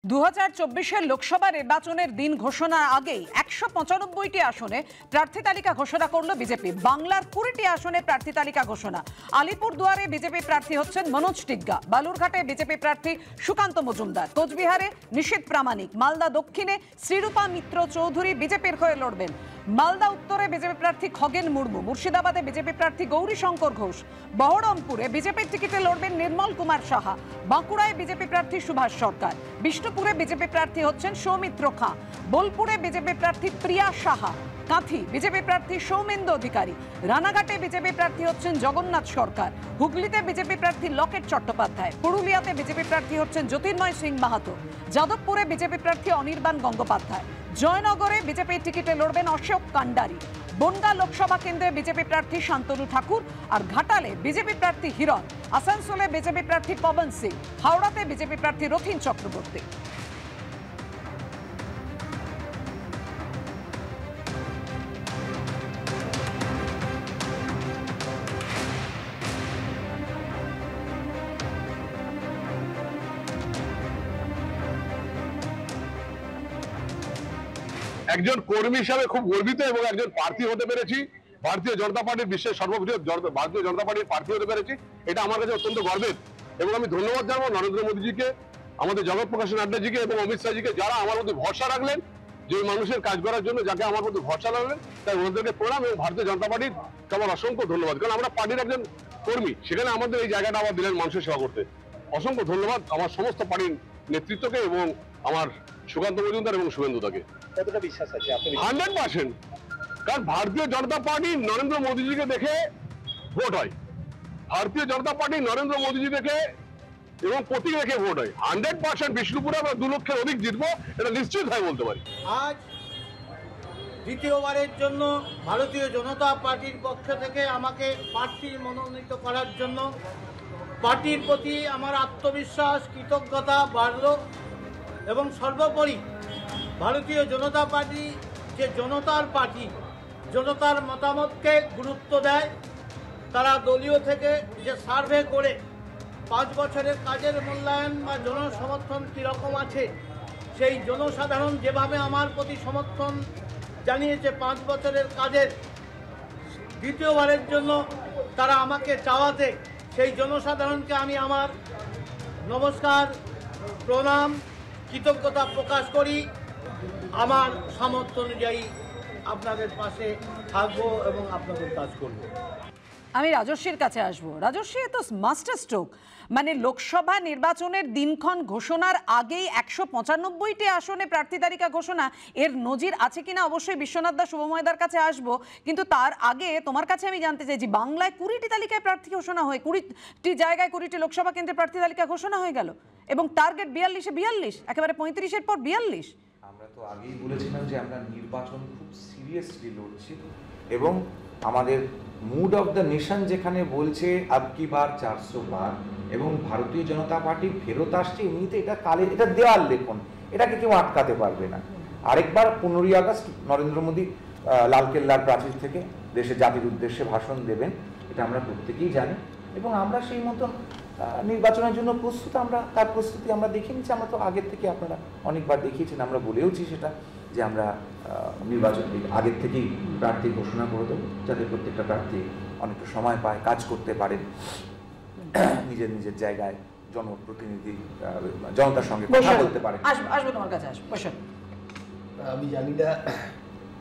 2024 লোকসভা নির্বাচনের দিন ঘোষণার আগেই 195টি আসনে প্রার্থী তালিকা ঘোষণা করল বিজেপি। বাংলার 20টি আসনে প্রার্থী তালিকা ঘোষণা। আলিপুরদুয়ারে বিজেপি প্রার্থী হচ্ছেন মনোজ টিগ্গা, বালুরঘাটে বিজেপি প্রার্থী সুকান্ত মজুমদার, কোচবিহারে নিশীথ প্রামাণিক, মালদা দক্ষিণে শ্রীরূপা মিত্র চৌধুরী বিজেপির হয়ে লড়বেন, মালদা উত্তরে বিজেপি প্রার্থী খগেন মুর্মু, মুর্শিদাবাদে বিজেপি প্রার্থী গৌরীশঙ্কর ঘোষ, বহরমপুরে বিজেপির টিকিটে লড়বেন নির্মল কুমার সাহা, বাঁকুড়ায় বিজেপি প্রার্থী সুভাষ সরকার, বিষ্ণুপুরে বিজেপি প্রার্থী হচ্ছেন সৌমিত্র খাঁ, বোলপুরে বিজেপি প্রার্থী প্রিয়া সাহা, কাঁথি বিজেপি প্রার্থী সৌমেন্দু অধিকারী, রানাঘাটে বিজেপি প্রার্থী হচ্ছেন জগন্নাথ সরকার, হুগলিতে বিজেপি প্রার্থী লকেট চট্টোপাধ্যায়, পুরুলিয়াতে বিজেপি প্রার্থী হচ্ছেন জ্যোতির্ময় সিং মাহাতো, যাদবপুরে বিজেপি প্রার্থী অনির্বাণ গঙ্গোপাধ্যায়, জয়নগরে বিজেপির টিকিটে লড়বেন অশোক কান্ডারি, বনগাঁ লোকসভা কেন্দ্রে বিজেপি প্রার্থী শান্তনু ঠাকুর আর ঘাটালে বিজেপি প্রার্থী হিরণ, আসানসোলে বিজেপি প্রার্থী পবন সিং, হাওড়াতে বিজেপি প্রার্থী রথীন চক্রবর্তী। একজন কর্মী হিসাবে খুব গর্বিত এবং একজন প্রার্থী হতে পেরেছি, ভারতীয় জনতা পার্টির বিশ্বের সর্ববৃহৎ ভারতীয় জনতা পার্টির প্রার্থী হতে পেরেছি, এটা আমার কাছে অত্যন্ত গর্বের। এবং আমি ধন্যবাদ জানাবো নরেন্দ্র মোদীজিকে, আমাদের জগৎ প্রকাশ নাড্ডাজিকে এবং অমিত শাহজিকে, যারা আমার মধ্যে ভরসা রাখলেন, যে মানুষের কাজ করার জন্য যাকে আমার মধ্যে ভরসা রাখলেন, তাই ওনাদেরকে প্রণাম। এবং ভারতীয় জনতা পার্টির আমার অসংখ্য ধন্যবাদ, কারণ আমরা পার্টির একজন কর্মী, সেখানে আমাদের এই জায়গাটা আবার দিলেন মানুষের সেবা করতে। অসংখ্য ধন্যবাদ আমার সমস্ত পার্টির নেতৃত্বকে এবং আমার সুকান্ত মজুমদার এবং শুভেন্দুদাকে। কতটা বিশ্বাস আছে আপনি? 100%, কারণ ভারতীয় জনতা পার্টি নরেন্দ্র মোদীজিকে দেখে ভোট হয়, ভারতীয় জনতা পার্টি নরেন্দ্র মোদীজি দেখে এবং প্রতীক রেখে ভোট হয়। 100% বিষ্ণুপুরে আমরা 2 লক্ষের অধিক জিতবো, এটা নিশ্চিত হয় বলতে পারি। আজ দ্বিতীয়বারের জন্য ভারতীয় জনতা পার্টির পক্ষ থেকে আমাকে প্রার্থী মনোনীত করার জন্য পার্টির প্রতি আমার আত্মবিশ্বাস, কৃতজ্ঞতা বাড়ল এবং সর্বোপরি ভারতীয় জনতা পার্টি যে জনতার পার্টি, জনতার মতামতকে গুরুত্ব দেয়। তারা দলীয় থেকে যে সার্ভে করে 5 বছরের কাজের মূল্যায়ন বা জনসমর্থন কীরকম আছে, সেই জনসাধারণ যেভাবে আমার প্রতি সমর্থন জানিয়েছে 5 বছরের কাজের, দ্বিতীয়বারের জন্য তারা আমাকে চাওয়াতে সেই জনসাধারণকে আমি আমার নমস্কার, প্রণাম, কৃতজ্ঞতা প্রকাশ করি। আমার সামর্থ্য অনুযায়ী আপনাদের পাশে থাকবো এবং আপনাদের কাজ করব। আমি রাজস্বীর কাছে আসবো। রাজস্বী, এ তো মাস্টার স্ট্রোক, মানে লোকসভা নির্বাচনের দিনক্ষণ ঘোষণার আগেই 195টি আসনে প্রার্থী তালিকা ঘোষণা, এর নজির আছে কিনা অবশ্যই বিশ্বনাথ দা, শুভময়দার কাছে আসবো, কিন্তু তার আগে তোমার কাছে আমি জানতে চাইছি, বাংলায় 20টি তালিকায় প্রার্থী ঘোষণা হয়ে 20টি জায়গায় 20টি লোকসভা কেন্দ্রে প্রার্থী তালিকা ঘোষণা হয়ে গেল এবং টার্গেট 42-এ 42, একেবারে 35-এর পর 42। আমরা তো আগেই বলেছিলাম যে আমরা নির্বাচন খুব সিরিয়াসলি লড়ছি এবং আমাদের মুড অফ দ্য নেশন যেখানে বলছে আব কি বার 400 বার এবং ভারতীয় জনতা পার্টি ফেরত আসছে, এমনিতে এটা এটা দেওয়াল লেখন, এটাকে কেউ আটকাতে পারবে না। আরেকবার 15ই আগস্ট নরেন্দ্র মোদী লালকেল্লার প্রাচীর থেকে দেশের জাতির উদ্দেশ্যে ভাষণ দেবেন, এটা আমরা প্রত্যেকেই জানি এবং আমরা সেই মতন নির্বাচনের জন্য প্রস্তুত। আমরা তার প্রস্তুতি আমরা দেখে নিচ্ছি, আমরা তো আগের থেকে আপনারা অনেকবার দেখিয়েছেন, আমরা বলেওছি সেটা যে আমরা নির্বাচন আগের থেকেই প্রার্থী ঘোষণা করে দেবো, যাতে প্রত্যেকটা প্রার্থী অনেকটা সময় পায়, কাজ করতে পারেন, নিজের নিজের জায়গায় জনপ্রতিনিধি জনতার সঙ্গে কথা বলতে পারে। আসবো তোমার কাছে, আসবো। আমি জানি না,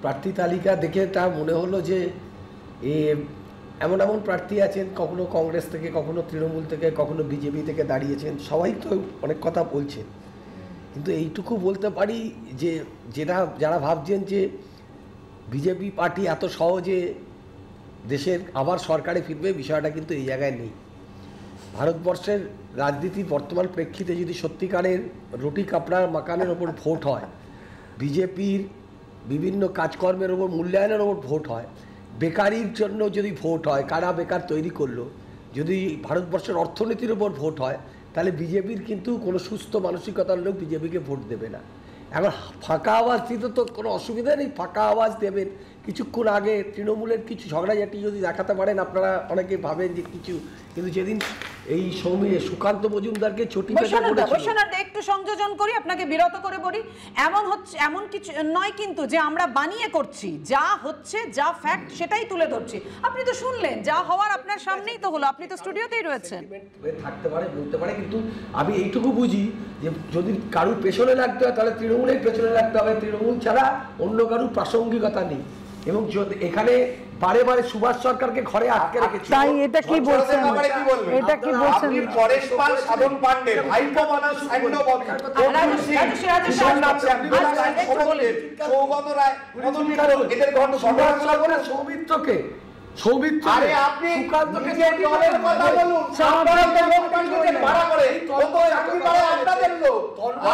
প্রার্থী তালিকা দেখে তা মনে হলো যে এমন এমন প্রার্থী আছেন, কখনো কংগ্রেস থেকে, কখনো তৃণমূল থেকে, কখনো বিজেপি থেকে দাঁড়িয়েছেন, সবাই তো অনেক কথা বলছেন, কিন্তু এইটুকু বলতে পারি যে যারা ভাবছেন যে বিজেপি পার্টি এত সহজে দেশের আবার সরকারে ফিরবে, বিষয়টা কিন্তু এই জায়গায় নেই। ভারতবর্ষের রাজনীতির বর্তমান প্রেক্ষিতে যদি সত্যিকারের রুটি কাপড়া মাকানের ওপর ভোট হয়, বিজেপির বিভিন্ন কাজকর্মের ওপর মূল্যায়নের ওপর ভোট হয়, বেকারির জন্য যদি ভোট হয়, কারা বেকার তৈরি করলো, যদি ভারতবর্ষের অর্থনীতির ওপর ভোট হয়, তাহলে বিজেপির কিন্তু কোনো সুস্থ মানসিকতার লোক বিজেপিকে ভোট দেবে না। এখন ফাঁকা আওয়াজ দিতে তো কোনো অসুবিধা নেই, ফাঁকা আওয়াজ দেবেন। কিছুক্ষণ আগে তৃণমূলের কিছু ঝগড়াঝাটি যদি দেখাতে পারেন, আপনারা অনেকে ভাবেন যে কিছু, কিন্তু যেদিন এই সুকান্ত মজুমদারকে চটি পেটা করেছিল। একটু সংযোজন করি, আপনাকে বিরত করে বলি, এমন কিছু নয় কিন্তু যে আমরা বানিয়ে করছি, যা হচ্ছে যা ফ্যাক্ট সেটাই তুলে ধরছি। আপনি তো শুনলেন, যা হওয়ার আপনার সামনেই তো হলো, আপনি তো স্টুডিওতেই রয়েছেন। থাকতে পারে, বলতে পারে, কিন্তু আমি এইটুকু বুঝি যে যদি কারুর পেছনে লাগতে হয় তাহলে তৃণমূলের পেছনে লাগতে হবে, তৃণমূল ছাড়া অন্য কারুর প্রাসঙ্গিকতা নেই। এবং এখানে বারে বারে সুভাষ সরকারকে ঘরে আটকে রেখেছে। তাই এটা কি বলছেন, এটা কি বলছেন? পরেশ পাল, সাধন পান্ডে, ভাইপো মানুষ, সৌগত রায়, এদের সৌমিত্রকে আপনি নিজের দলের কথা বলুন, আপনারা তো ভাড়া করে ও তো চাকরি করে আপনাদের লোক,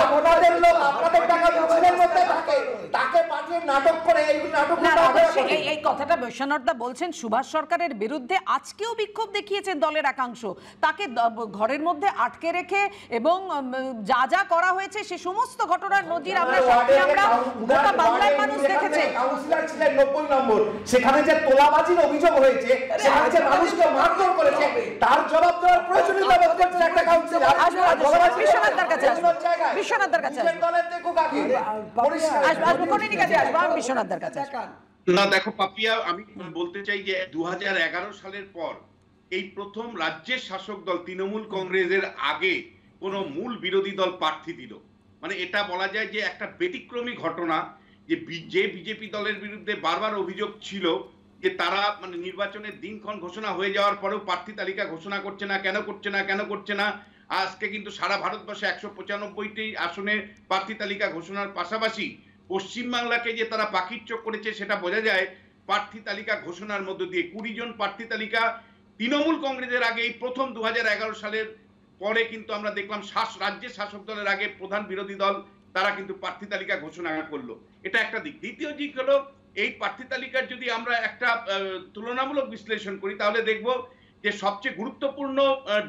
আপনাদের লোক আপনাদের টাকা মিছিলের মধ্যে থাকে, তাকে পাঠিয়ে নাটক করে এই নাটক। এই কথাটা বৈশ্বনাথদা বলছেন সুভাষ সরকারের বিরুদ্ধে আজকেও বিক্ষোভ দেখিয়েছেন দলের একাংশ, তাকে ঘরের মধ্যে আটকে রেখে এবং যা যা করা হয়েছে সে সমস্ত ঘটনার নজির আমরা গোটা বাংলার মানুষ দেখেছে। কাউন্সিলর ছিলেন 90 নম্বর, সেখানে যে তোলাবাজির অভিযোগ হয়েছে, সেখানে যে মানুষকে মারধর করেছে, তার জবাব দেওয়ার প্রয়োজনীয়তা বোধ করছেন একটা কাউন্সিলর। বিশ্বনাথদার কাছে আসবো, বিশ্বনাথদার কাছে বিশ্বনাথদার কাছে না। দেখো পাপিয়া, আমি বলতে চাই যে 2011 সালের পর এই প্রথম রাজ্যের শাসক দল তৃণমূল কংগ্রেসের আগে কোন মূল বিরোধী দল প্রার্থী দিল, মানে এটা বলা যায় যে একটা ব্যতিক্রমী ঘটনা। যে বিজেপি দলের বিরুদ্ধে বারবার অভিযোগ ছিল যে তারা মানে নির্বাচনের দিনক্ষণ ঘোষণা হয়ে যাওয়ার পরেও প্রার্থী তালিকা ঘোষণা করছে না, কেন করছে না। আজকে কিন্তু সারা ভারতবর্ষে 195টি আসনে প্রার্থী তালিকা ঘোষণার পাশাপাশি পশ্চিমবাংলাকে যে তারা পাখির চোখ করেছে সেটা বোঝা যায় প্রার্থী তালিকা ঘোষণার মধ্য দিয়ে। 20 জন প্রার্থী তালিকা তৃণমূল কংগ্রেসের আগে এই প্রথম 2011 সালের পরে কিন্তু আমরা দেখলাম রাজ্যের শাসক দলের আগে প্রধান বিরোধী দল তারা কিন্তু প্রার্থী তালিকা ঘোষণা করলো। এটা একটা দিক। দ্বিতীয় দিক হলো এই প্রার্থী তালিকার যদি আমরা একটা তুলনামূলক বিশ্লেষণ করি তাহলে দেখব যে সবচেয়ে গুরুত্বপূর্ণ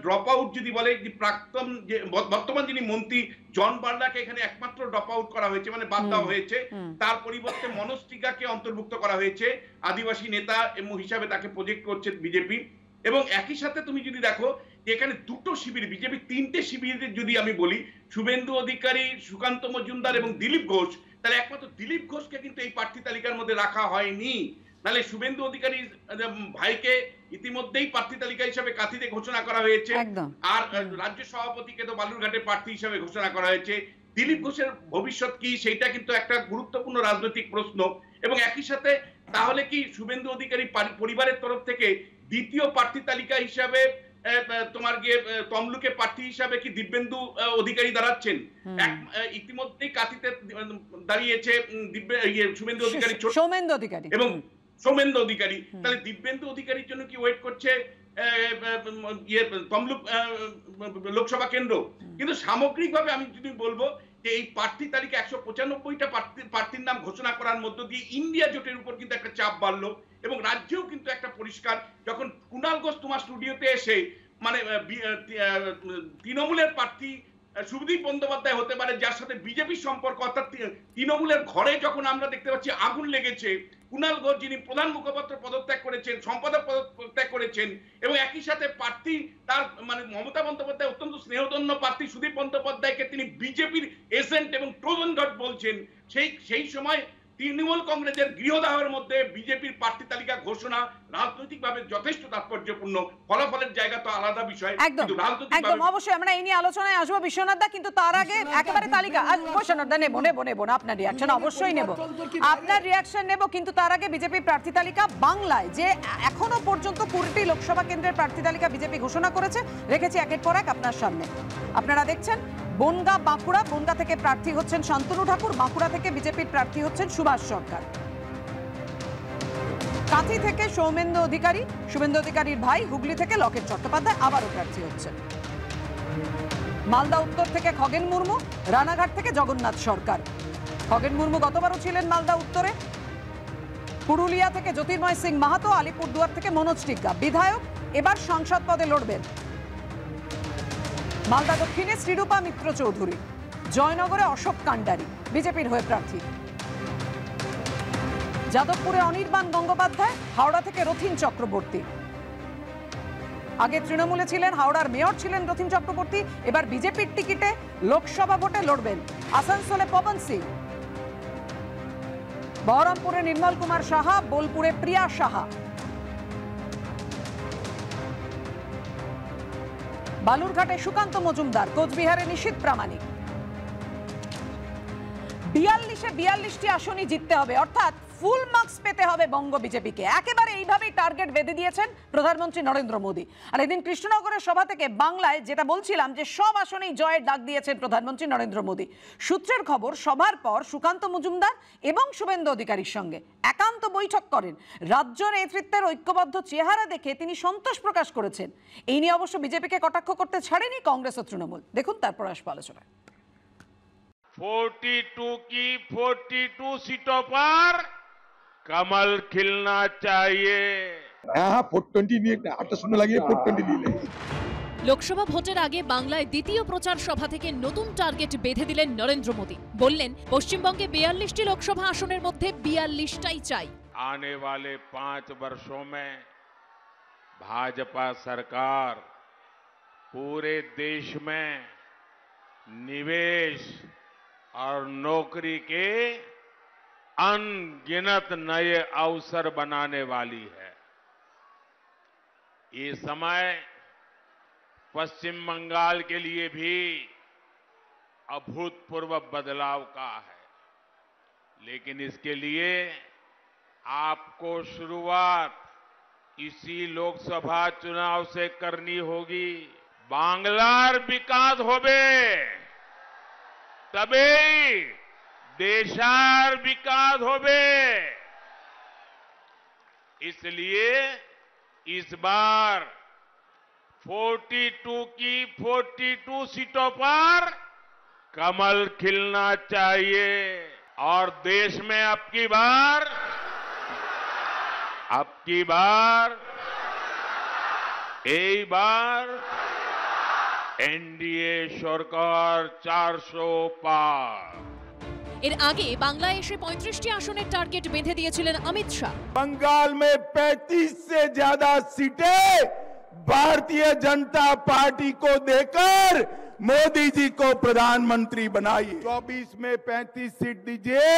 ড্রপ আউট যদি বলে যে প্রাক্তন যে বর্তমান যিনি মন্ত্রী জন বার্লাকে এখানে একমাত্র ড্রপ আউট করা হয়েছে, মানে বাদ দেওয়া হয়েছে। তার পরিবর্তে মনোজ টিগ্গাকে অন্তর্ভুক্ত করা হয়েছে, আদিবাসী নেতা হিসাবে তাকে প্রজেক্ট করছে বিজেপি। এবং একই সাথে তুমি যদি দেখো যে এখানে দুটো শিবির, বিজেপি 3টে শিবিরের যদি আমি বলি, শুভেন্দু অধিকারী, সুকান্ত মজুমদার এবং দিলীপ ঘোষ, তাহলে একমাত্র দিলীপ ঘোষকে কিন্তু এই প্রার্থী তালিকার মধ্যে রাখা হয়নি। নাহলে শুভেন্দু অধিকারী ভাইকে ইতিমধ্যেই প্রার্থী তালিকা হিসেবে কাঁথিতে ঘোষণা করা হয়েছে, আর রাজ্য সভাপতিকে তো বালুরঘাটে প্রার্থী হিসেবে ঘোষণা করা হয়েছে। দিলীপ ঘোষের ভবিষ্যৎ কি সেইটা কিন্তু একটা গুরুত্বপূর্ণ রাজনৈতিক প্রশ্ন। এবং একই সাথে তাহলে কি শুভেন্দু অধিকারী পরিবারের তরফ থেকে দ্বিতীয় প্রার্থী তালিকা হিসাবে তোমার গিয়ে তমলুকে প্রার্থী হিসাবে কি দিব্যেন্দু অধিকারী দাঁড়াচ্ছেন? ইতিমধ্যেই কাঁথিতে দাঁড়িয়েছে শুভেন্দু অধিকারী এবং সৌমেন্দু অধিকারী। তাহলে দিব্যেন্দু অধিকারীর জন্য কি ওয়েট করছে তমলুক লোকসভা কেন্দ্র? কিন্তু সামগ্রিকভাবে আমি যদি বলবো যে এই প্রার্থী তালিকা 195টা প্রার্থীর নাম ঘোষণা করার মধ্য দিয়ে ইন্ডিয়া জোটের উপর কিন্তু একটা চাপ বাড়লো। এবং রাজ্যেও কিন্তু একটা পরিষ্কার, যখন কুণাল ঘোষ তোমার স্টুডিওতে এসে মানে তৃণমূলের প্রার্থী শুভদীপ বন্দ্যোপাধ্যায় হতে পারে যার সাথে বিজেপির সম্পর্ক, অর্থাৎ তৃণমূলের ঘরে যখন আমরা দেখতে পাচ্ছি আগুন লেগেছে, কুণাল ঘোষ যিনি প্রধান মুখপাত্র পদত্যাগ করেছেন, সম্পাদক পদত্যাগ করেছেন, এবং একই সাথে প্রার্থী তার মানে মমতা বন্দ্যোপাধ্যায় অত্যন্ত স্নেহধন্য প্রার্থী সুদীপ বন্দ্যোপাধ্যায়কে তিনি বিজেপির এজেন্ট এবং ট্রোজন ডট বলছেন, সেই সময় তৃণমূল কংগ্রেসের গৃহদাহের মধ্যে বিজেপির প্রার্থী তালিকা ঘোষণা রাজনৈতিকভাবে যথেষ্ট তাৎপর্যপূর্ণ। ফলাফলের জায়গা তো আলাদা বিষয়, কিন্তু একদম অবশ্যই আমরা এই নিয়ে আলোচনায় আসবো বিশ্বনাথ দা। কিন্তু তার আগে একেবারে তালিকা বিশ্বনাথ দা নেবো না, আপনার রিয়াকশন অবশ্যই নেব, আপনার রিয়াকশন নেব। কিন্তু তার আগে বিজেপি প্রার্থী তালিকা বাংলায় যে এখনো পর্যন্ত 20টি লোকসভা কেন্দ্রের প্রার্থী তালিকা বিজেপি ঘোষণা করেছে, রেখেছি একের পর এক আপনার সামনে। আপনারা দেখছেন বনগাঁ বাঁকুড়া, বনগাঁ থেকে প্রার্থী হচ্ছেন শান্তনু ঠাকুর, বাঁকুড়া থেকে বিজেপির প্রার্থী হচ্ছেন সুভাষ সরকার, কাঁথি থেকে সৌমেন্দু অধিকারী, শুভেন্দু অধিকারীর ভাই, হুগলি থেকে লকেট চট্টোপাধ্যায় আবারও প্রার্থী হচ্ছেন, মালদা উত্তর থেকে খগেন মুর্মু, রানাঘাট থেকে জগন্নাথ সরকার। খগেন মুর্মু গতবারও ছিলেন মালদা উত্তরে। পুরুলিয়া থেকে জ্যোতির্ময় সিং মাহাতো, আলিপুরদুয়ার থেকে মনোজ টিগ্গা বিধায়ক, এবার সংসদ পদে লড়বেন। মালদা দক্ষিণে শ্রীরূপা মিত্র চৌধুরী, জয়নগরে অশোক কান্ডারি বিজেপির হয়ে প্রার্থী, যাদবপুরে অনির্বাণ গঙ্গোপাধ্যায়, হাওড়া থেকে রথিন চক্রবর্তী, আগে তৃণমূলে ছিলেন, হাওড়ার মেয়র ছিলেন রথীন চক্রবর্তী, এবার বিজেপির টিকিটে লোকসভা ভোটে লড়বেন। আসানসোলে পবন সিং, বহরমপুরে নির্মল কুমার সাহা, বোলপুরে প্রিয়া সাহা, বালুরঘাটে সুকান্ত মজুমদার, কোচবিহারে নিশীথ প্রামাণিক। 42টি আসনই জিততে হবে, অর্থাৎ ফুল মার্কস পেতে হবে বঙ্গ বিজেপিকে। একেবারে এইভাবেই টার্গেট বেঁধে দিয়েছেন প্রধানমন্ত্রী নরেন্দ্র মোদী। আর এদিন কৃষ্ণনগরের সভা থেকে বাংলায় যেটা বলছিলাম যে সব আসনেই জয়ের ডাক দিয়েছেন প্রধানমন্ত্রী নরেন্দ্র মোদী। সূত্রের খবর, সভার পর সুকান্ত মজুমদার এবং শুভেন্দু অধিকারীর সঙ্গে একান্ত বৈঠক করেন। রাজ্য নেতৃত্বের ঐক্যবদ্ধ চেহারা দেখে তিনি সন্তোষ প্রকাশ করেছেন। এই নিয়ে অবশ্য বিজেপিকে কটাক্ষ করতে ছাড়েনি কংগ্রেস ও তৃণমূল। দেখুন তারপর আসবো আলোচনায়। 42 की 42 सीटों पर कमल खिलना चाहिए। हाँ 420 নিয়ে একটা শূন্য লাগিয়ে 420 নিলে। লোকসভা ভোটের আগে বাংলায় দ্বিতীয় প্রচার সভা থেকে নতুন টার্গেট বেঁধে দিলেন নরেন্দ্র মোদী। বললেন, পশ্চিমবঙ্গে 42টি লোকসভা আসনের মধ্যে 42টাই চাই। आने वाले 5 वर्षों में भाजपा सरकार पूरे देश में निवेश और नौकरी के अनगिनत नए अवसर बनाने वाली है। ये समय पश्चिम बंगाल के लिए भी अभूतपूर्व बदलाव का है, लेकिन इसके लिए आपको शुरुआत इसी लोकसभा चुनाव से करनी होगी। बांग्लार विकास होबे तबे देशार विकास होबे। इसलिए इस बार 42 की 42 सीटों पर कमल खिलना चाहिए और देश में अब की बार एनडीए सरकार 400 पार। এর আগে বাংলায় এসে 35টি আসনের টার্গেট বেঁধে দিয়েছিলেন অমিত শাহ। बंगाल में 35 से ज्यादा सीटें भारतीय जनता पार्टी को देकर मोदी जी को प्रधानमंत्री बनाइए। 24 में 35 सीट दीजिए,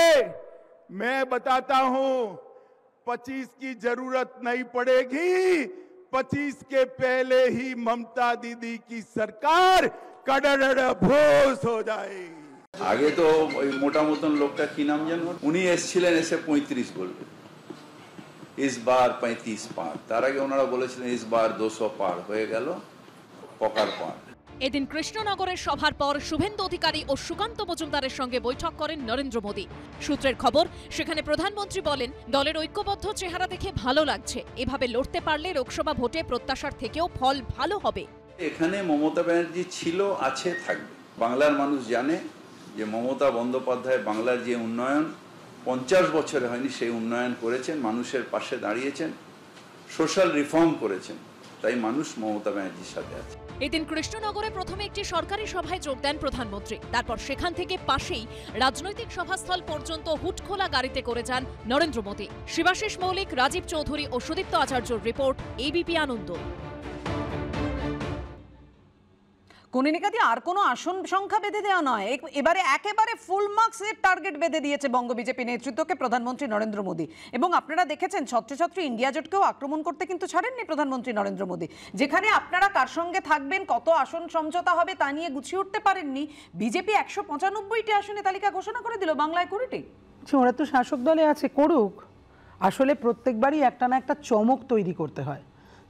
मैं बताता हूं 25 की जरूरत नहीं पड़ेगी। 25 के पहले ही ममता दीदी की सरकार कड़ड़ भोस हो जाएगी। আগে তো ওই মোটা মতন লোকটা কি নাম জানো, উনি এসেছিলেন, এসে 35 বলবে, इस बार 35 पार। তার আগে ওনারা বলেছিলেন इस बार 200 পার, হয়ে গেল পকার পার। এদিন কৃষ্ণনগরের সভার পর শুভেন্দু অধিকারী ও সুকান্ত মজুমদারের সঙ্গে বৈঠক করেন নরেন্দ্র মোদী। সূত্রের খবর, সেখানে প্রধানমন্ত্রী বলেন, দলের ঐক্যবদ্ধ চেহারা দেখে ভালো লাগছে। এভাবে লড়তে পারলে লোকসভা ভোটে প্রত্যাশার থেকেও ফল ভালো হবে। এখানে মমতা ব্যানার্জি ছিল, আছে, থাকবে। বাংলার মানুষ জানে যে মমতা বন্দ্যোপাধ্যায় বাংলার যে উন্নয়ন 50 বছরে হয়নি, সেই উন্নয়ন করেছেন, মানুষের পাশে দাঁড়িয়েছেন, সোশ্যাল রিফর্ম করেছেন, তাই মানুষ মমতা ব্যানার্জির সাথে আছে। এদিন কৃষ্ণনগরে প্রথমে একটি সরকারি সভায় যোগ দেন প্রধানমন্ত্রী। তারপর সেখান থেকে পাশেই রাজনৈতিক সভাস্থল পর্যন্ত হুটখোলা গাড়িতে করে যান নরেন্দ্র মোদী। শিবাশিস মৌলিক, রাজীব চৌধুরী ও সুদীপ্ত আচার্যর রিপোর্ট, এবিপি আনন্দ। কনিনিকা দিয়ে আর কোনো আসন সংখ্যা বেঁধে দেওয়া নয়, এবারে একেবারে ফুল মার্কসের টার্গেট বেঁধে দিয়েছে বঙ্গ বিজেপি নেতৃত্বকে প্রধানমন্ত্রী নরেন্দ্র মোদী। এবং আপনারা দেখেছেন ছত্রছত্র ইন্ডিয়া জোটকেও আক্রমণ করতে কিন্তু ছাড়েননি প্রধানমন্ত্রী নরেন্দ্র মোদী। যেখানে আপনারা কার সঙ্গে থাকবেন, কত আসন সমঝোতা হবে তা নিয়ে গুছিয়ে উঠতে পারেননি, বিজেপি 195টি আসনে তালিকা ঘোষণা করে দিল, বাংলায় 20টি। ওরা তো শাসক দলে আছে, করুক। আসলে প্রত্যেকবারই একটা না একটা চমক তৈরি করতে হয়।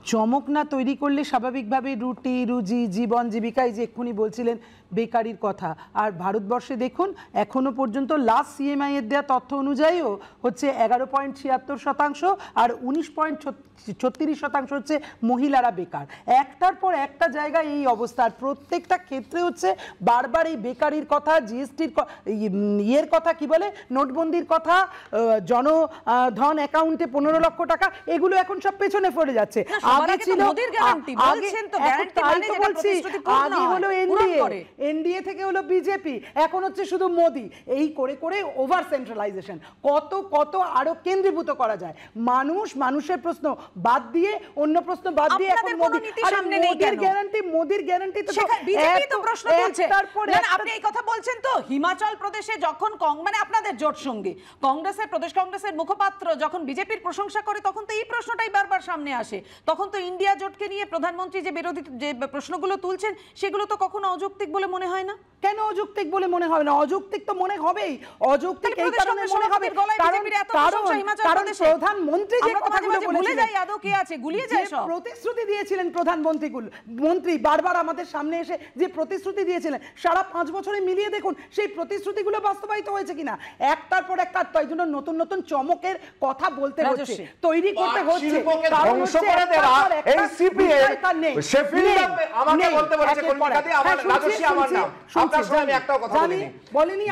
চমক না তৈরি করলে স্বাভাবিকভাবে রুটি রুজি জীবন জীবিকায়, যে এক্ষুনি বলছিলেন বেকারির কথা, আর ভারতবর্ষে দেখুন এখনো পর্যন্ত লাস্ট সিএমআই এর দেওয়া তথ্য অনুযায়ীও হচ্ছে 11.76% আর 19.36% হচ্ছে মহিলারা বেকার। একটার পর একটা জায়গায় এই অবস্থা, আর প্রত্যেকটা ক্ষেত্রে হচ্ছে বারবার এই বেকারির কথা, জিএসটির ইয়ের কথা, কি বলে নোটবন্দির কথা, জনধন অ্যাকাউন্টে 15 লক্ষ টাকা, এগুলো এখন সব পেছনে পড়ে যাচ্ছে। আগে ছিল, আগে হলো এনডিএ, এনডিএ থেকে হলো বিজেপি, এখন হচ্ছে শুধু মোদি। এই করে করে ওভার সেন্ট্রালাইজেশন, কত কত আরো কেন্দ্রীভূত করা যায়। মানুষের প্রশ্ন বাদ দিয়ে, অন্য প্রশ্ন বাদ দিয়ে এখন মোদি। মোদির গ্যারান্টি তো বিজেপি তো প্রশ্ন তুলছে। আপনি এই কথা বলছেন তো, হিমাচল প্রদেশে যখন মানে আপনাদের জোট সঙ্গী কংগ্রেসের, প্রদেশ কংগ্রেসের মুখপাত্র যখন বিজেপির প্রশংসা করে, তখন তো এই প্রশ্নটাই বারবার সামনে আসে। তখন তো ইন্ডিয়া জোটকে নিয়ে প্রধানমন্ত্রী যে প্রশ্নগুলো তুলছেন সেগুলো তো কখনো অযৌক্তিক বলে মনে হয় না। কেন অযৌক্তিক বলে মনে হবে না? অযৌক্তিক তো মনে হবেই। অযৌক্তিক এই কারণে মনে হবে কারণ প্রধানমন্ত্রী যে কথাগুলো বলেছিলেন, আদৌ কি আছে গুলিয়ে যায় সব প্রতিশ্রুতি দিয়েছিলেন মন্ত্রী বারবার আমাদের সামনে এসে যে প্রতিশ্রুতি দিয়েছিলেন, সারা 5 বছরে মিলিয়ে দেখুন সেই প্রতিশ্রুতিগুলো বাস্তবায়িত হয়েছে কিনা। একটার পর একটা, তাই জন্য নতুন নতুন চমকের কথা বলতে হচ্ছে, তৈরি করতে হচ্ছে। কারণ হচ্ছে এই সিপিএম শেফিল্ড আমাকে বলতে বলেছে কলকাতায় আমার রাজস্বী আমার নাম। আপনার সঙ্গে আমি একটাও কথা বলিনি।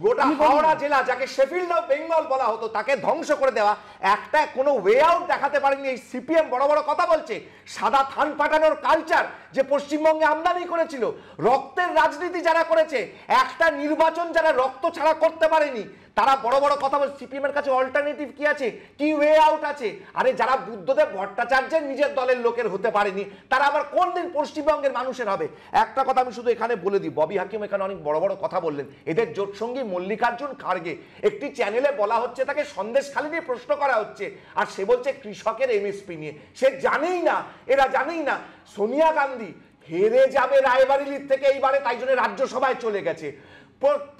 গোটা হাওড়া জেলা যাকে শেফিল্ড অফ বেঙ্গল বলা হতো তাকে ধ্বংস করে দেওয়া, একটা কোনো ওয়ে আউট দেখাতে পারেনি এই সিপিএম। বড় বড় কথা বলছে, সাদা থান পাঠানোর কালচার যে পশ্চিমবঙ্গে আমদানি করেছিল, রক্তের রাজনীতি যারা করেছে, একটা নির্বাচন যারা রক্ত ছাড়া করতে পারেনি, তারা বড় বড় কথা বলছে। সিপিএম এর কাছে অল্টারনেটিভ কি আছে, কি ওয়ে আউট আছে? আরে যারা বুদ্ধদেব ভট্টাচার্যের নিজের দলের লোকের হতে পারেনি, তারা আবার কোন দিন পশ্চিমবঙ্গের মানুষের হবে? একটা কথা আমি শুধু এখানে বলে দিই, ববি হাকিম এখানে অনেক বড় বড় কথা বললেন। এদের জোট সঙ্গী মল্লিকার্জুন খাড়গে, একটি চ্যানেলে বলা হচ্ছে তাকে সন্দেশখালি নিয়ে প্রশ্ন করা হচ্ছে, আর সে বলছে কৃষকের এমএসপি নিয়ে। সে জানেই না, এরা জানেই না সোনিয়া গান্ধী হেরে যাবে রায়বারেলির থেকে এইবারে, তাই জন্য রাজ্যসভায় চলে গেছে।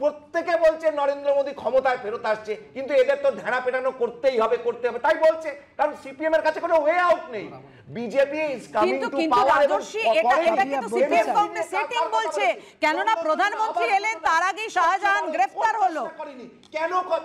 প্রত্যেকে বলছে নরেন্দ্র মোদী ক্ষমতায় ফেরত আসছে, কিন্তু এদের তো ঢেড়া পেটানো করতেই হবে, তাই বলছে, কারণ সিপিএম এর কাছে কোনো ওয়ে আউট নেই। বিজেপি ইজ কামিং টু পাওয়ার। এটা কিন্তু সিপিএম কংগ্রেস সেটিং বলছে, কেননা প্রধানমন্ত্রী এলেন তার আগেই শাহজাহান গ্রেফতার হলো।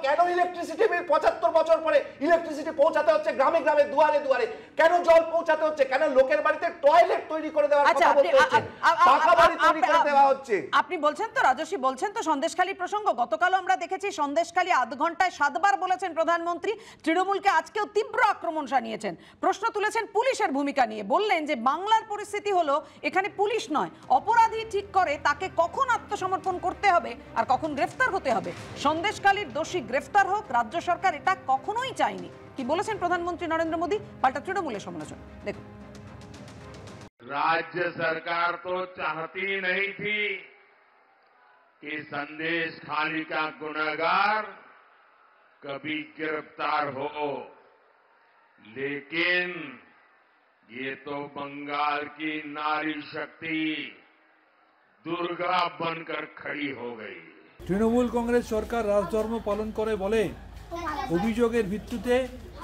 কেন ইলেকট্রিসিটি বিল 75 বছর পরে ইলেকট্রিসিটি পৌঁছাতে হচ্ছে গ্রামে গ্রামে, দুয়ারে দুয়ারে? কেন জল পৌঁছাতে হচ্ছে? কেন লোকের বাড়িতে টয়লেট তৈরি করে দেওয়ার কথা বলতে হচ্ছে, পাকা বাড়ি তৈরি করে দেওয়া হচ্ছে? আপনি বলছেন তো, রাজস্বী বলছেন তো সন্দেশখালী প্রসঙ্গ, গতকালও আমরা দেখেছি সন্দেশখালী আধ ঘন্টায় 7 বার বলেছেন প্রধানমন্ত্রী। তৃণমূলকে আজকেও তীব্র আক্রমণ জানিয়েছেন, প্রশ্ন তুলেছেন পুলিশের ভূমিকা নিয়ে। বললেন যে বাংলার পরিস্থিতি হলো এখানে পুলিশ নয়, অপরাধী ঠিক করে তাকে কখন আত্মসমর্পণ করতে হবে আর কখন গ্রেফতার হতে হবে। সন্দেশখালীর দোষী গ্রেফতার হোক, রাজ্য সরকার এটা কখনোই চায়নি। কি বলেছেন প্রধানমন্ত্রী নরেন্দ্র মোদী, পাল্টা তৃণমূলের সমালোচনা দেখুন। राज्य सरकार तो चाहती नहीं थी कि संदेशखाली का गुनहगार कभी गिरफ्तार हो, लेकिन ये तो बंगाल की नारी शक्ति दुर्गा बनकर खड़ी हो गई। তৃণমূল কংগ্রেস সরকার রাজধর্ম পালন করে বলে অভিযোগের ভিত্তিতে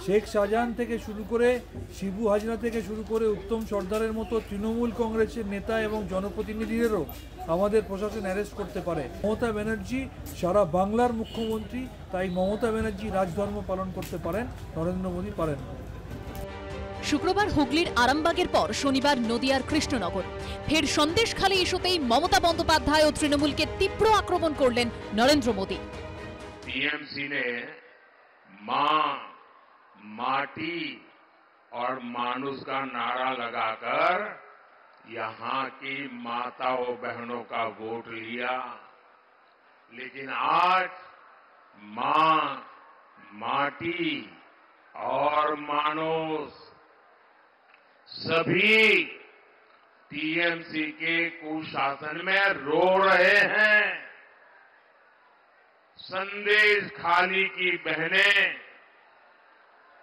শেখ শাহজাহান থেকে শুরু করে শিবু হাজরা থেকে শুরু করে উত্তম সর্দারের মতো তৃণমূল কংগ্রেসের নেতা এবং জনপ্রতিনিধিদেরও আমাদের প্রশাসন অ্যারেস্ট করতে পারে। মমতা ব্যানার্জি সারা বাংলার মুখ্যমন্ত্রী, তাই মমতা ব্যানার্জি রাজধর্ম পালন করতে পারেন, নরেন্দ্র মোদী পারেন। শুক্রবার হুগলির আরামবাগের পর শনিবার নদিয়ার কৃষ্ণনগর, ফের সন্দেশখালী ইস্যুতেই মমতা বন্দ্যোপাধ্যায় ও তৃণমূলকে তীব্র আক্রমণ করলেন নরেন্দ্র মোদী। टीएमसी ने मां, माटी और मानुष का नारा लगाकर यहां की माताओं बहनों का वोट लिया, लेकिन आज मां, माटी और मानुष सभी टीएमसी के कुशासन में रो रहे हैं। संदेशखाली की बहनें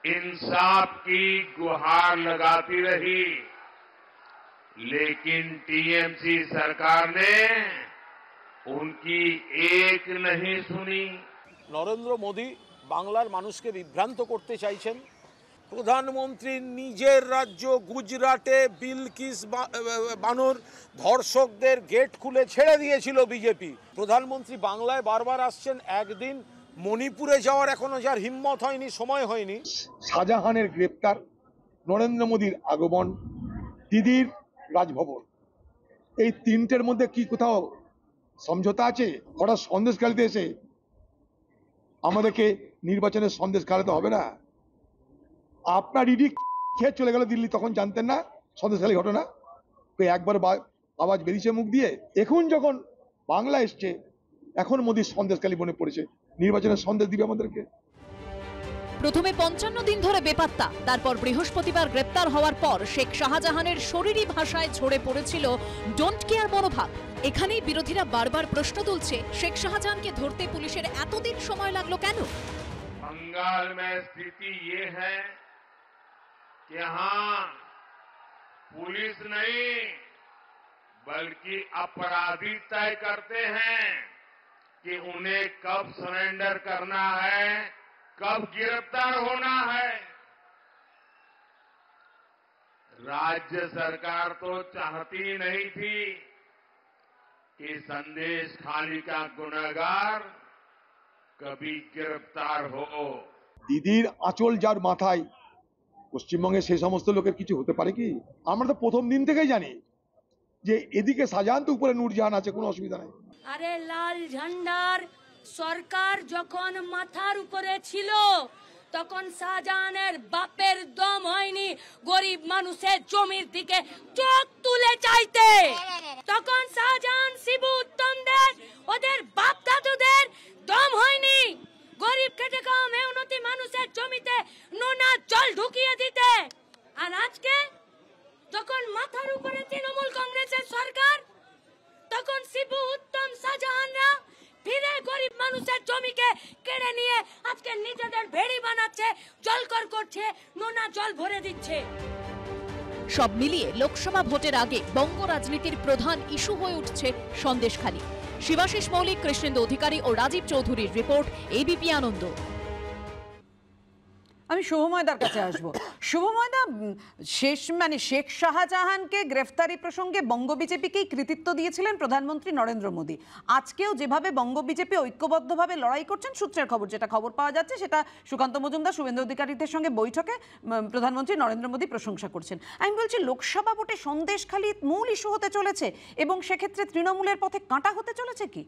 इंसाफ की गुहार लगाती रही, लेकिन टीएमसी सरकार ने उनकी एक नहीं सुनी। নরেন্দ্র মোদী বাংলার মানুষকে বিভ্রান্ত করতে চাইছেন। প্রধানমন্ত্রী নিজের রাজ্য গুজরাটে বিলকিস বানুর ধর্ষকদের গেট খুলে ছেড়ে দিয়েছিল বিজেপি। প্রধানমন্ত্রী বাংলায় বারবার আসছেন, একদিন মণিপুরে যাওয়ার এখনো যার হিম্মত হয়নি, সময় হয়নি। শাহজাহানের গ্রেপ্তার, নরেন্দ্র মোদীর আগমন, দিদির রাজভবন, এই তিনটের মধ্যে কি কোথাও সমঝোতা আছে? হঠাৎ সন্দেশখালীতে এসে আমাদেরকে নির্বাচনের সন্দেশ খাওয়াতে হবে না? আপনার ইডি খেয়ে চলে গেল দিল্লি, তখন জানতেন না সন্দেশখালী ঘটনা? একবার আওয়াজ বেরিয়েছে মুখ দিয়ে। এখন যখন বাংলা এসছে, এখন মোদির সন্দেশখালী মনে পড়েছে, নির্বাচনের সন্দেশ দিবে আমাদেরকে। প্রথমে 55 দিন ধরে বেপাত্তা, তারপর বৃহস্পতিবার গ্রেপ্তার হওয়ার পর শেখ শাহজাহানের শরীরী ভাষায় ঝরে পড়েছিল ডোন্ট কেয়ার মনোভাব। এখানেই বিরোধীরা বারবার প্রশ্ন তুলছে, শেখ শাহজাহানকে ধরতে পুলিশের এতদিন সময় লাগলো কেন? बंगाल में स्थिति ये है कि यहाँ पुलिस नहीं बल्कि अपराधी तय करते हैं कि उन्हें कब सरेंडर करना है, कब गिरफ्तार होना है। राज्य सरकार तो चाहती नहीं थी कि संदेशखाली का गुनहगार कभी गिरफ्तार हो। দিদির আঁচল যার মাথায়, পশ্চিমবঙ্গে সেই সমস্ত লোকের কিছু হতে পারে কি? আমরা তো প্রথম দিন থেকেই জানি যে এদিকে শাহজাহান তো উপরে নূরজাহান আছে, কোনো অসুবিধা নাই। আরে লাল ঝান্ডার সরকার যখন মাথার উপরে ছিল তখন শাহজাহানের বাপের দম হয়নি গরিব মানুষের জমির দিকে চোখ তুলে চাইতে। তখন শাহজাহান শিবু উত্তমদের ওদের বাপ দাদুদের দম হয়নি গরিব খেটে খাওয়া মেহনতি মানুষের জমিতে নোনা জল ঢুকিয়ে দিতে। আর আজকে যখন মাথার উপরে তৃণমূল কংগ্রেসের সরকার, তখন শিবু উত্তম শাহজাহানরা ফিরে গরিব মানুষের জমিকে কেড়ে নিয়ে আজকে নিজেদের ভেড়ি বানাচ্ছে, জলকর করছে, নোনা জল ভরে দিচ্ছে। সব মিলিয়ে লোকসভা ভোটের আগে বঙ্গ রাজনীতির প্রধান ইস্যু হয়ে উঠছে সন্দেশখালী। শিবাশিস মৌলিক, কৃষ্ণেন্দু অধিকারী ও রাজীব চৌধুরীর রিপোর্ট, এবিপি আনন্দ। আমি শুভময়দার কাছে আসবো। শুভময়দা, শেখ শাহজাহানকে গ্রেফতারি প্রসঙ্গে বঙ্গ বিজেপিকেই কৃতিত্ব দিয়েছিলেন প্রধানমন্ত্রী নরেন্দ্র মোদী। আজকেও যেভাবে বঙ্গ বিজেপি ঐক্যবদ্ধভাবে লড়াই করছেন, সূত্রের খবর যেটা খবর পাওয়া যাচ্ছে সেটা সুকান্ত মজুমদার, শুভেন্দু অধিকারীদের সঙ্গে বৈঠকে প্রধানমন্ত্রী নরেন্দ্র মোদী প্রশংসা করছেন। আমি বলছি, লোকসভা ভোটে সন্দেশখালী মূল ইস্যু হতে চলেছে এবং সেক্ষেত্রে তৃণমূলের পথে কাঁটা হতে চলেছে কি?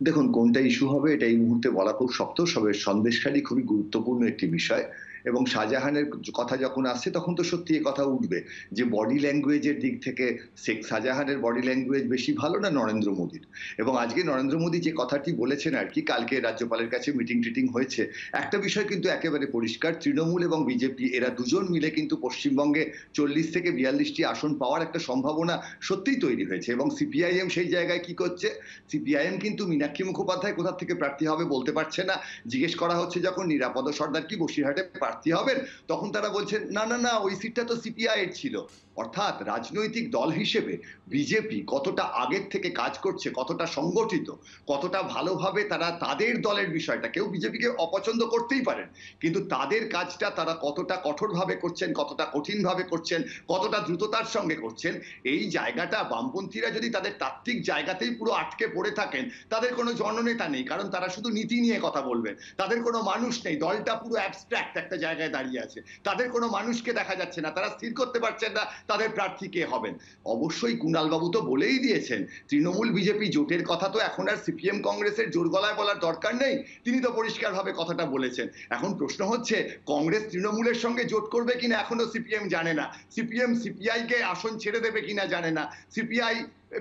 দেখুন, কোনটা ইস্যু হবে এটা এই মুহূর্তে বলা খুব শক্ত। সবে সন্দেশখালী খুবই গুরুত্বপূর্ণ একটি বিষয়, এবং শাহজাহানের কথা যখন আসছে তখন তো সত্যি এ কথা উঠবে যে বডি ল্যাঙ্গুয়েজের দিক থেকে শেখ শাহজাহানের বডি ল্যাঙ্গুয়েজ বেশি ভালো না নরেন্দ্র মোদীর। এবং আজকে নরেন্দ্র মোদী যে কথাটি বলেছেন আর কি, কালকে রাজ্যপালের কাছে মিটিং টিটিং হয়েছে, একটা বিষয় কিন্তু একেবারে পরিষ্কার, তৃণমূল এবং বিজেপি এরা দুজন মিলে কিন্তু পশ্চিমবঙ্গে 40 থেকে 42টি আসন পাওয়ার একটা সম্ভাবনা সত্যিই তৈরি হয়েছে। এবং সিপিআইএম সেই জায়গায় কি করছে, সিপিআইএম কিন্তু মীনাক্ষী মুখোপাধ্যায় কোথা থেকে প্রার্থী হবে বলতে পারছে না। জিজ্ঞেস করা হচ্ছে যখন নিরাপদ সর্দার কি বসিরহাটে প্রার্থী হবেন, তখন তারা বলছেন না না না, ওই সিটটা তো সিপিআই এর ছিল। অর্থাৎ রাজনৈতিক দল হিসেবে বিজেপি কতটা আগের থেকে কাজ করছে, কতটা সংগঠিত, কতটা ভালোভাবে তারা তাদের দলের বিষয়টা, কেউ বিজেপিকে অপছন্দ করতেই পারেন, কিন্তু তাদের কাজটা তারা কতটা কঠোরভাবে করছেন, কতটা কঠিনভাবে করছেন, কতটা দ্রুততার সঙ্গে করছেন, এই জায়গাটা বামপন্থীরা যদি তাদের তাত্ত্বিক জায়গাতেই পুরো আটকে পড়ে থাকেন, তাদের কোনো জননেতা নেই, কারণ তারা শুধু নীতি নিয়ে কথা বলবেন, তাদের কোনো মানুষ নেই, দলটা পুরো অ্যাবস্ট্রাক্ট একটা জায়গায় দাঁড়িয়ে আছে, তাদের কোনো মানুষকে দেখা যাচ্ছে না, তারা স্থির করতে পারছেন না তাদের প্রার্থী কে হবেন। অবশ্যই কুণালবাবু তো বলেই দিয়েছেন, তৃণমূল বিজেপি জোটের কথা তো এখন আর সিপিএম কংগ্রেসের জোর গলায় বলার দরকার নেই, তিনি তো পরিষ্কারভাবে কথাটা বলেছেন। এখন প্রশ্ন হচ্ছে কংগ্রেস তৃণমূলের সঙ্গে জোট করবে কিনা এখনো সিপিএম জানে না, সিপিএম সিপিআই কে আসন ছেড়ে দেবে কিনা জানে না, সিপিআই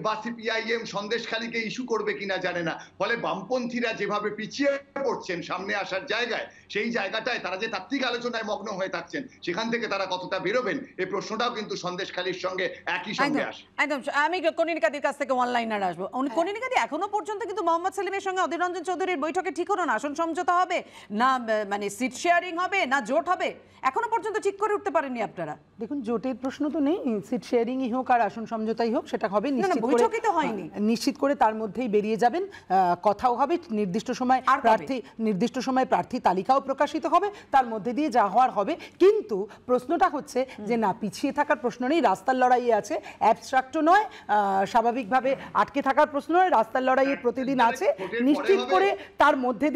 বা সিপিআইএম সন্দেশখালীকে ইস্যু করবে কিনা জানে না। ফলে বামপন্থীরা যেভাবে পিছিয়ে পড়ছেন সামনে আসার জায়গায়, সেই জায়গাটায় তারা যে তাত্ত্বিক আলোচনায় মগ্ন হয়ে থাকছেন, সেখান থেকে তারা কতটা বেরোবেন এই প্রশ্নটাও কিন্তু সন্দেশখালীর সঙ্গে একই সঙ্গে আসে। একদম। আমি কনিনিকাদির কাছ থেকে অনলাইনার আসবো। কনিনিকাদি, এখনো পর্যন্ত কিন্তু মোহাম্মদ সেলিমের সঙ্গে অধীর রঞ্জন চৌধুরীর বৈঠকে ঠিক হলো না আসন সমঝোতা হবে না, মানে সিট শেয়ারিং হবে না জোট হবে, এখনো পর্যন্ত ঠিক করে উঠতে পারেননি আপনারা। দেখুন, জোটের প্রশ্ন তো নেই, সিট শেয়ারিংই হোক আর আসন সমঝোতাই হোক, সেটা হবে নিশ্চিত করে তার মধ্যেই বেরিয়ে যাবেন, কথাও হবে, নির্দিষ্ট সময় প্রার্থী তালিকাও প্রকাশিত হবে, তার মধ্যে দিয়ে যা হওয়ার হবে। কিন্তু প্রশ্নটা হচ্ছে যে না, পিছিয়ে থাকার প্রশ্ন নেই, রাস্তার লড়াই আছে, অ্যাবস্ট্রাক্টও নয়, স্বাভাবিকভাবে আটকে থাকার প্রশ্ন নয়, রাস্তার লড়াইয়ে প্রতিদিন আছে, নিশ্চিত করে তার মধ্যে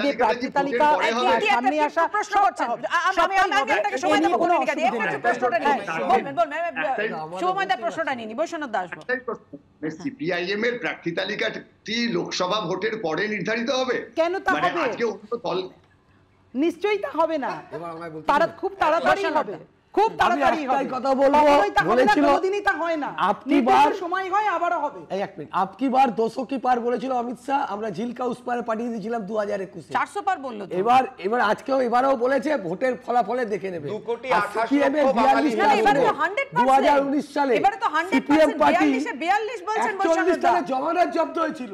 দিয়ে প্রার্থী তালিকা সামনে আসা সিপিআইএম এর প্রার্থী তালিকাটি লোকসভা ভোটের পরে নির্ধারিত হবে। কেন তা হবে? নিশ্চয়ই তা হবে না, তারা খুব তাড়াতাড়ি হবে। খুব তাড়াতাড়ি হবে। কথা বলবো, বলেছিল কোনোদিনই তা হয় না, আপনি বার সময় হয় আবারও হবে। এক মিনিট, আপকি বার 200 কি পার বলেছিল অমিত শাহ, আমরা ঝিলকা উস পারে পাঠিয়ে দিয়েছিলাম 2021 এ। 400 পার বললো তো। এবার আজকেও এবারেও বলেছে ভোটের ফলাফলে দেখে নেবে। 2,28,00,000 এবারে তো 100% 2019 সালে এবারে তো 100% 42 বলছেন বৈশাখ জমানত জব্দ হয়েছিল।